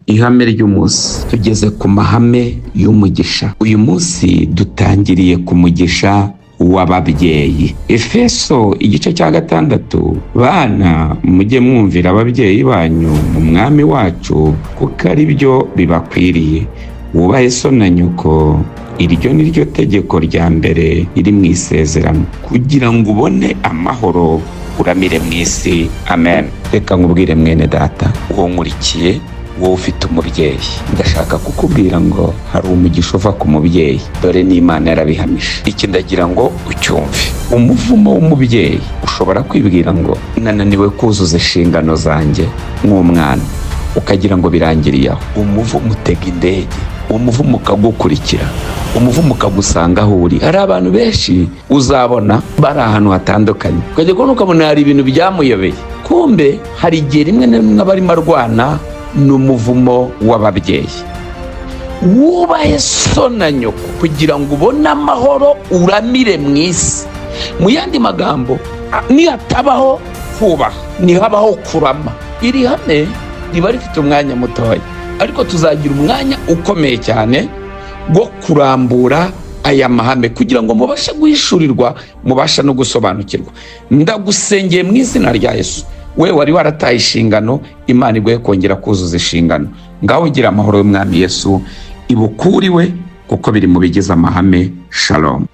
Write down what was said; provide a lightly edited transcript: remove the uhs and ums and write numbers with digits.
ihame ry'umunsi. Tugeze ku mahame y'umugisha. Uyu munsi dutangiriye ku mugisha w'ababyeyi. Efeso igice cya 6. Bana, mujye mwumvira ababyeyi banyu mu mwami wacu, kuko ari byo bibakwiriye. Wubahe so na nyoko, iryo ni ryo tegeko rya mbere riri mu isezerano, kugira ngo ubone amahoro uramire mu isi. Amen. Reka nkubwire mwene data, uwo nkurikiye, wowe ufite umubyeyi, ndashaka kukubwira ngo hari umugisha uva ku mubyeyi. Dore n'Imana yarabihamije. Iki ndagira ngo ucyumve. Umuvumo w'umubyeyi ushobora kwibwira ngo nananiwe kuzuza inshingano zanjye nk'umwana, ukagira ngo birangiriye aho. Umuvumo utega indege, umuvumo ukagukurikira, umuvumo ukagusanga aho uri. Hari abantu benshi uzabona bari ahantu hatandukanye, ukajya kubona ukabona hari ibintu byamuyobeye. Kumbe hari igihe rimwe na rimwe barimo arwana n'umuvumo w'ababyeyi. Wubahe so na nyoko kugira ngo ubone amahoro uramire mu isi. Mu yandi magambo, nihatabaho kubaha, nihabaho kurama. Iri hame riba rifite umwanya mutoya, ariko tuzagira umwanya ukomeye cyane wo kurambura aya mahame kugira ngo mubashe guhishurirwa, mubashe no gusobanukirwa. Ndagusengeye mu izina rya Yesu, we wari warataye inshingano, Imana iguhe kongera kuzuza inshingano. Ngaho gira amahoro y'umwami Yesu ibukuriwe, kuko biri mu bigize amahame. Shalom.